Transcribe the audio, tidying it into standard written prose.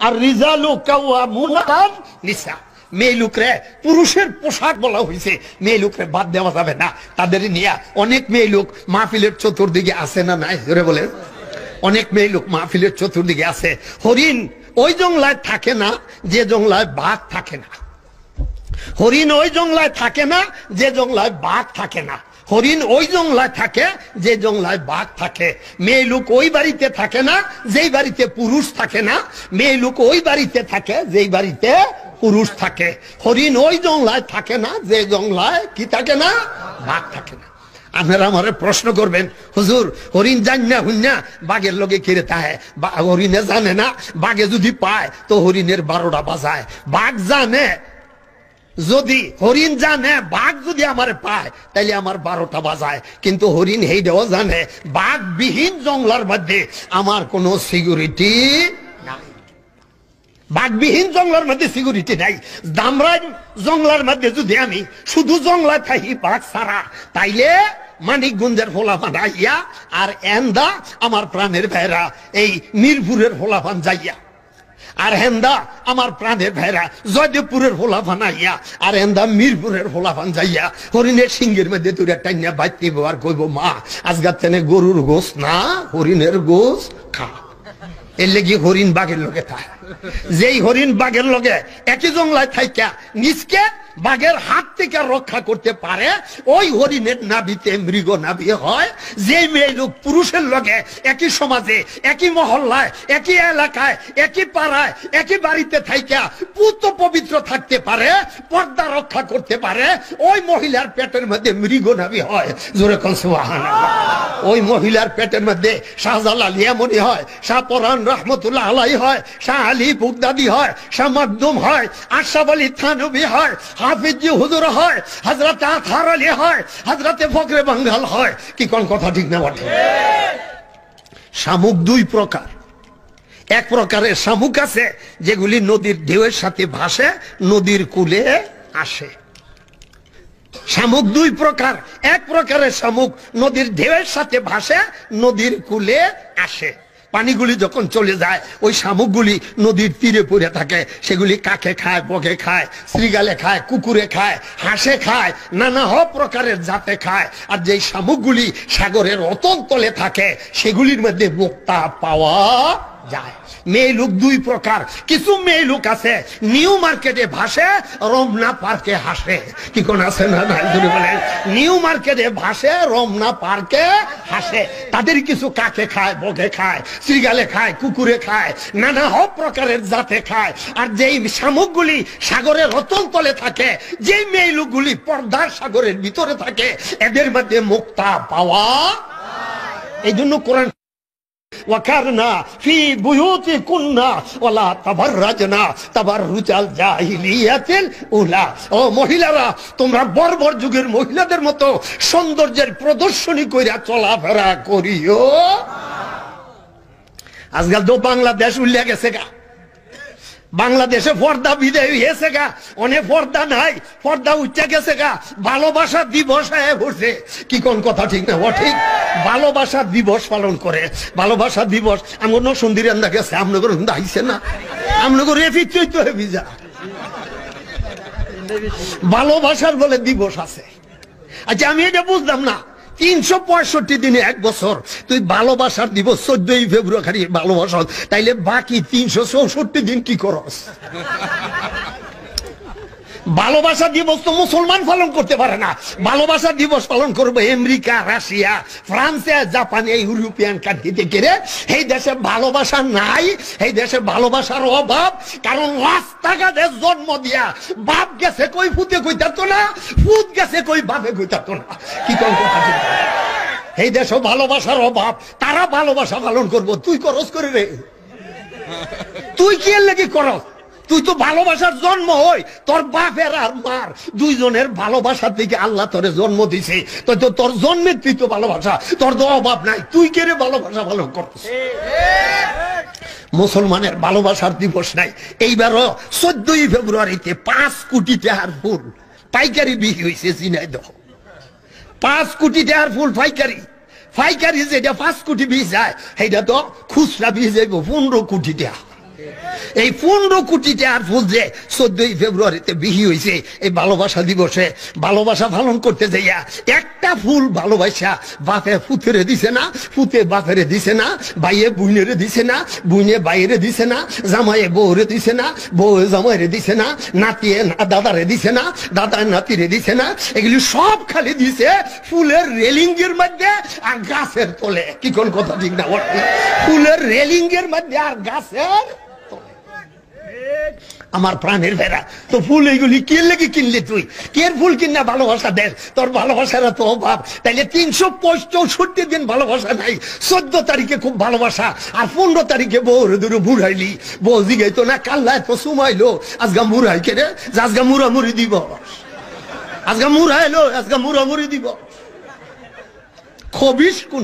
আর রিজালু কাওয়ামুনা আলান নিসা, মেয়ে লোকরে পুরুষের পোশাক বলা হয়েছে, মেয়ে লোকরে বাদ দেওয়া যাবে না। তাদের নিয়ে অনেক মেয়ে লোক মাহফিলের চতুর্দিকে আছে না নাই জোরে বলেন? অনেক মেয়ে লোক মাহফিলের চতুর্দিকে আছে। হরিণ ওই জংলায় থাকে না যে জংলায় বাঘ থাকে না। হরিণ ওই জংলায় থাকে না যে জংলায় বাঘ থাকে না। হরিণ ওই জংলায় থাকে যে জংলায় বাঘ থাকে। মেয়ে লোক ওই বাড়িতে থাকে না যেই বাড়িতে পুরুষ থাকে না। মেয়ে লোক ওই বাড়িতে থাকে যেই বাড়িতে পুরুষ থাকে। হরিণ ওই জংলায় থাকে না যে জংলায় কি থাকে না, বাঘ থাকে না। আপনারা আমারে প্রশ্ন করবেন, হুজুর হরিণ জানি না হুন্না বাঘের লগে কিরে তাহে, হরিণে জানে না, বাঘে যদি পায় তো হরিণের 12টা বাজায়। বাঘ জানে, যদি হরিণ জানে বাঘ যদি আমার পায় তাইলে আমার 12টা বাজায়, কিন্তু হরিণ হেইটাও জানে বাঘবিহীন জঙ্গলার মধ্যে আমার কোনো সিকিউরিটি নাই। বাঘবিহীন জঙ্গলার মধ্যে সিকিউরিটি নাই। দামরাই জঙ্গলার মধ্যে যদি আমি শুধু জঙ্গলায় থাকি বাঘ ছাড়া, তাইলে মানিকগঞ্জের ফোলাফান আইয়া আর এন্দা আমার প্রাণের ভাইরা এই মিরপুরের ফোলাফান যাইয়া, আর হেন্দা আমার প্রাণের ভাইরা জয়দেবপুরের ফোলাফান আইয়া, আর হেন্দা মিরপুরের ফোলাফান যাইয়া হরিণের সিংহের মধ্যে তুই টাইনা বাইতে আর কইব মা আজগার তেনে গরুর গোস না হরিণের গোস খা। এর লেগে হরিণ বাঘের লগে থাকে। যেই হরিণ বাঘের লগে একই জংলায় থাইকা নিজকে বাঘের হাত থেকে রক্ষা করতে পারে, ওই হরিণের নাভিতে মৃগ নাভি হয়। যে মেয়ে লোক পুরুষের লগে একই সমাজে, একই মহল্লায়, একই এলাকায়, একই পাড়ায়, একই বাড়িতে থাইকা পুত পবিত্র থাকতে পারে, পর্দা রক্ষা করতে পারে, ওই মহিলার পেটের মধ্যে মৃগ নাভি হয়। জোরে কোন সুবহানাল্লাহ। ওই মহিলার পেটের মধ্যে শাহজালাল ইয়ামনি হয়, শাহ পরান রহমতুল্লাহ আলাইহি হয়, শাহ আলী বুগদাদি হয়, শাহ মাকদুম হয়, আশরাফ আলী থানভী হয়, হাফিজ জি হুজুর হয়, হযরত আতহার আলী হয়, হযরত ফখরে বাঙ্গাল হয়। কি কোন কথা ঠিক না বটে? শামুক 2 প্রকার। এক প্রকারের শামুক আছে যেগুলি নদীর ঢেউয়ের সাথে ভাসে, নদীর কূলে আসে। শামুক 2 প্রকার। এক প্রকারের শামুক নদীর ঢেউয়ের সাথে ভাসে, নদীর কূলে আসে। পানিগুলি যখন চলে যায় ওই শামুকগুলি নদীর তীরে পড়ে থাকে। সেগুলি কাকে খায়, বগে খায়, শ্রীগালে খায়, কুকুরে খায়, হাঁসে খায়, নানা প্রকারের জাতে খায়। আর যেই শামুকগুলি সাগরের অতল তলে থাকে সেগুলির মধ্যে মুক্তা পাওয়া যায়। মেয়ে লোক 2 প্রকার। কিছু মেয়ে লোক আছে নিউ মার্কেটে ভাসে, রমনা পার্কে হাসে। কি কোন আছে না নাই যদি বলেন? নিউ মার্কেটে ভাসে, রমনা পার্কে হাসে। তাদের কিছু কাকে খায়, বগে খায়, শ্রীগালে খায়, কুকুরে খায়, নানা প্রকারের জাতে খায়। আর যেই শামুকগুলি সাগরের অতল তলে থাকে, যেই মেয়ে লোকগুলি পর্দার সাগরের ভিতরে থাকে, এদের মধ্যে মুক্তা পাওয়া। এই জন্য কোরআন ওয়াকারনা ফি বুয়ুতিকুন্না ওয়ালা তাবাররাজনা তাবাররুজাল জাহিলিয়াতিল উলা। ও মহিলারা, তোমরা বর্বর যুগের মহিলাদের মতো সৌন্দর্যের প্রদর্শনী কইরা চলাফেরা করিও। আজকাল তো বাংলাদেশ উল্লে গেছে গা। বাংলাদেশে পর্দা বিদায় হয়েছে গা, অনেক পর্দা নাই, পর্দা উঠে গেছে গা। ভালোবাসা দিবস ঘুরছে। কি কোন কথা ঠিক না? ও ঠিক। ভালোবাসা দিবস পালন করে। ভালোবাসা দিবস আমার নসুন্দির আন্দা গেছে, আপনাদের আইছে না? আপনাদের এফিক তো ভিজা ভালোবাসার বলে দিবস আছে। আচ্ছা আমি এটা বুঝলাম না, 365 দিনে 1 বছর তুই ভালোবাসার দিবস 14ই ফেব্রুয়ারি ভালোবাসা, তাইলে বাকি 364 দিন কি করস? ভালোবাসা দিবস তো মুসলমান পালন করতে পারে না। ভালোবাসা দিবস পালন করবে আমেরিকা, রাশিয়া, ফ্রান্সে, জাপান, এই ইউরোপিয়ান কান্ট্রিতে গেলে। এই দেশে ভালোবাসা নাই, এই দেশে ভালোবাসার অভাব। কারণ রাস্তাঘাটে জন্ম দিয়া বাপ গেছে কই ফুতে কইতাতো না, ফুত গেছে কই বাপে কইতাতো না। কি কোন কথা ঠিক? এই দেশে ভালোবাসার অভাব। তারা ভালোবাসা পালন করবো, তুই করস করে রে? তুই কি এর লাগি করস? তুই তো ভালোবাসার জন্ম হই, তোর বাপের আর মার দুইজনের ভালোবাসা থেকে আল্লাহ তোরে জন্ম দিছে। তো তোর জন্মের তুই তো ভালোবাসা, তোর তো অভাব নাই, তুই কে রে ভালোবাসা পালন করছিস? মুসলমানের ভালোবাসার দিবস নাই। এইবারও 14ই ফেব্রুয়ারিতে 5 কোটি টাকার ফুল পাইকারি বিক্রি হয়েছে ঝিনাইদহ। 5 কোটি টাকার ফুল পাইকারি। পাইকারি যেটা 5 কোটি বীজ যায়, সেইটা তো খুচরা বীজ যাইব 15 কোটি টাকা। এই 15 কোটি টাকার ফুল যে 14ই ফেব্রুয়ারিতে বিহি হয়েছে এই ভালোবাসা দিবসে ভালোবাসা পালন করতে যাইয়া একটা ফুল ভালোবাসা বাপে ফুতেরে দিছে না, ফুতে বাপেরে দিছে না, ভাইয়ে বুইনেরে দিছে না, বুইনে বাইরে দিছে না, জামাইয়ে বউরে দিছে না, বউ জামাইরে দিছে না, নাতিয়ে দাদারে দিছে না, দাদার নাতিরে দিছে না, এগুলি সব খালি দিছে ফুলের রেলিং এর মধ্যে আর গাছের তলে। কি কোন কথা ঠিক না? ফুলের রেলিং এর মধ্যে আর গাছের। আমার প্রাণের ভেড়া, তো ফুল এইগুলি কে লেগে কিনলি তুই? কে ফুল কিনা ভালোবাসা দেন? তোর ভালোবাসার তো অভাব। তাইলে 365 দিন ভালোবাসা নাই, 14 তারিখে খুব ভালোবাসা, আর 15 তারিখে বউর দূরে মুড়াইলি। বউ জিগাইতো না কাল্লায় তো সুমাইলো, আজগা মুড়াই কেড়ে, আজগা মুড়ামুড়ি দিব, আজগা মুড়াইলো, আজগা মুড়ামুড়ি দিব। খবিস কোন